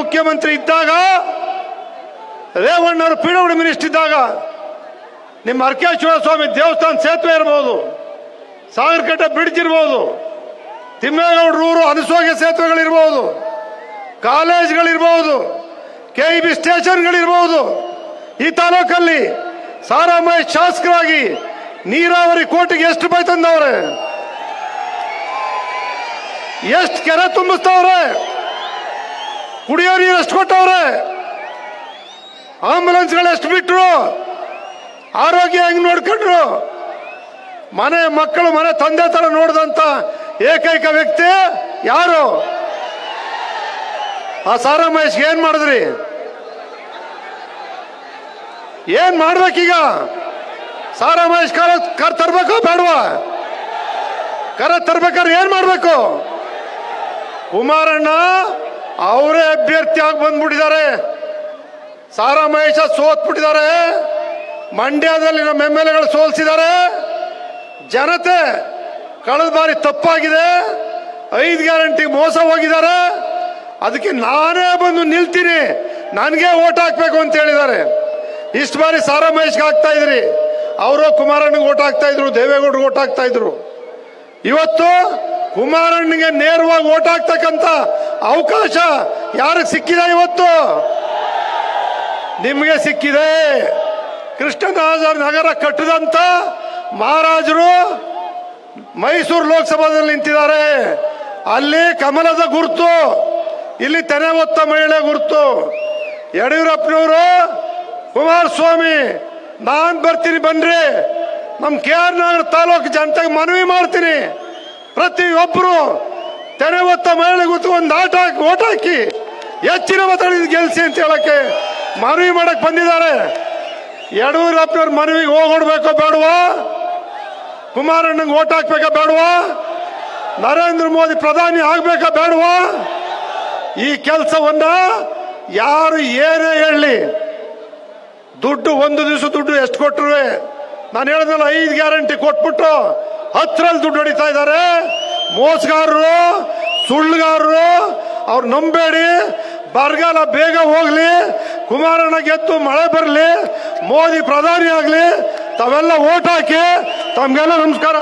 ಮುಖ್ಯಮಂತ್ರಿ ಇದ್ದಾಗ, ರೇವಣ್ಣವರು PW minister ಇದ್ದಾಗ ನಿಮ್ಮ ಅರ್ಕೇಶ್ವರ ಸ್ವಾಮಿ ದೇವಸ್ಥಾನ ಸೇತುವೆ ಇರಬಹುದು, ಸಾಗರಕಟ್ಟೆ ಬ್ರಿಡ್ಜ್ ಇರಬಹುದು, ತಿಮ್ಮೇಗೌಡರ ಊರು ಅನಸೋಗೆ ಸೇತುವೆಗಳಿರ್ಬೋದು, ಕಾಲೇಜ್ಗಳಿರ್ಬೋದು, KEB ಸ್ಟೇಷನ್ಗಳಿರ್ಬೋದು. ಈ ತಾಲೂಕಲ್ಲಿ ಸಾರಾಮಯ್ಯ ಶಾಸಕರಾಗಿ ನೀರಾವರಿ ಕೋಟಿಗೆ ಎಷ್ಟು ರೂಪಾಯಿ ತಂದವ್ರೆ, ಎಷ್ಟು ಕೆರೆ ತುಂಬಿಸ್ತವ್ರೆ, ಕುಡಿಯೋ ನೀರು ಎಷ್ಟು ಕೊಟ್ಟವ್ರೆ, ಆಂಬುಲೆನ್ಸ್ಗಳು ಎಷ್ಟು ಬಿಟ್ರು, ಆರೋಗ್ಯ ಹೆಂಗ್ ನೋಡ್ಕೊಂಡ್ರು, ಮನೆ ಮಕ್ಕಳು ಮನೆ ತಂದೆ ತರ ನೋಡಿದಂತ ಏಕೈಕ ವ್ಯಕ್ತಿ ಯಾರು? ಆ ಸಾರಾಮಹೇಶ್ಗೆ ಏನ್ ಮಾಡಿದ್ರಿ? ಏನ್ ಮಾಡ್ಬೇಕೀಗ? ಸಾರಾಮಹೇಶ್ ಕರ್ ತರ್ಬೇಕೋ ಬೇಡವಾ? ಕರ ತರ್ಬೇಕಾದ್ರೆ ಏನ್ ಮಾಡ್ಬೇಕು? ಕುಮಾರಣ್ಣ ಅವರೇ ಅಭ್ಯರ್ಥಿ ಆಗಿ ಬಂದ್ಬಿಟ್ಟಿದ್ದಾರೆ. ಸಾರಾಮಹೇಶ ಸೋತ್ಬಿಟ್ಟಿದ್ದಾರೆ. ಮಂಡ್ಯದಲ್ಲಿ ನಮ್ಮ MLAಗಳು ಸೋಲ್ಸಿದ್ದಾರೆ. ಜನತೆ ಕಳೆದ ಬಾರಿ ತಪ್ಪಾಗಿದೆ, 5 ಗ್ಯಾರಂಟಿ ಮೋಸ ಹೋಗಿದ್ದಾರೆ, ಅದಕ್ಕೆ ನಾನೇ ಬಂದು ನಿಲ್ತೀನಿ, ನನಗೆ ಓಟ್ ಹಾಕ್ಬೇಕು ಅಂತ ಹೇಳಿದ್ದಾರೆ. ಇಷ್ಟು ಬಾರಿ ಸಾರಾಮಹೇಶ್ಗೆ ಹಾಕ್ತಾ ಇದ್ರಿ, ಅವರು ಕುಮಾರಣ್ಣಗೆ ಓಟ್ ಹಾಕ್ತಾ ಇದ್ರು, ದೇವೇಗೌಡರಿಗೆ ಓಟ್ ಹಾಕ್ತಾ ಇದ್ರು. ಇವತ್ತು ಕುಮಾರಣ್ಣಗೆ ನೇರವಾಗಿ ಓಟ್ ಹಾಕ್ತಕ್ಕಂಥ ಅವಕಾಶ ಯಾರಿಗೆ ಸಿಕ್ಕಿದೆ? ಇವತ್ತು ನಿಮಗೆ ಸಿಕ್ಕಿದೆ. ಕೃಷ್ಣರಾಜನಗರ ಕಟ್ಟಿದಂತ ಮಹಾರಾಜರು ಮೈಸೂರು ಲೋಕಸಭಾದಲ್ಲಿ ನಿಂತಿದ್ದಾರೆ. ಅಲ್ಲಿ ಕಮಲದ ಗುರುತು, ಇಲ್ಲಿ ತೆನೆ ಹೊತ್ತ ಮಹಿಳೆ ಗುರುತು. ಯಡಿಯೂರಪ್ಪನವರು ಕುಮಾರಸ್ವಾಮಿ ನಾನ್ ಬರ್ತೀನಿ ಬನ್ರಿ, ನಮ್ಮ KR ನಗರ ತಾಲೂಕು ಜನತೆಗೆ ಮನವಿ ಮಾಡ್ತೀನಿ, ಪ್ರತಿಯೊಬ್ಬರು ತೆನೆ ಹೊತ್ತ ಮಹಿಳೆ ಗುರುತು ಒಂದು ಓಟ್ ಹಾಕಿ ಹೆಚ್ಚಿನ ಮತಗಳಿಂದ ಗೆಲ್ಸಿ ಅಂತ ಹೇಳಕ್ಕೆ ಮನವಿ ಮಾಡಕ್ ಬಂದಿದ್ದಾರೆ. ಯಡಿಯೂರಪ್ಪನವ್ರ ಮನವಿಗೆ ಹೋಗ್ಬಿಡ್ಬೇಕೋ ಬೇಡವಾ? ಕುಮಾರಣ್ಣಂಗೆ ಓಟ್ ಹಾಕ್ಬೇಕಾ ಬೇಡವಾ? ನರೇಂದ್ರ ಮೋದಿ ಪ್ರಧಾನಿ ಆಗ್ಬೇಕಾ ಬೇಡವಾ? ಈ ಕೆಲಸವನ್ನ ಯಾರು ಏನೇ ಹೇಳಲಿ, ದುಡ್ಡು ಒಂದು ದಿವಸ ದುಡ್ಡು ಎಷ್ಟು ಕೊಟ್ಟರು? ನಾನು ಹೇಳಿದ್ನಲ್ಲ, 5 ಗ್ಯಾರಂಟಿ ಕೊಟ್ಬಿಟ್ಟು 10ರಲ್ಲಿ ದುಡ್ಡು ಹೊಡಿತಾ ಇದ್ದಾರೆ. ಮೋಸಗಾರರು, ಸುಳ್ಳುಗಾರರು, ಅವ್ರು ನಂಬೇಡಿ. ಬರಗಾಲ ಬೇಗ ಹೋಗ್ಲಿ, ಕುಮಾರಣ್ಣ ಗೆದ್ದು ಮಳೆ ಬರಲಿ, ಮೋದಿ ಪ್ರಧಾನಿ ಆಗ್ಲಿ, ತಾವೆಲ್ಲ ಓಟ್ ಹಾಕಿ. ತಮ್ಗೆಲ್ಲ ನಮಸ್ಕಾರ.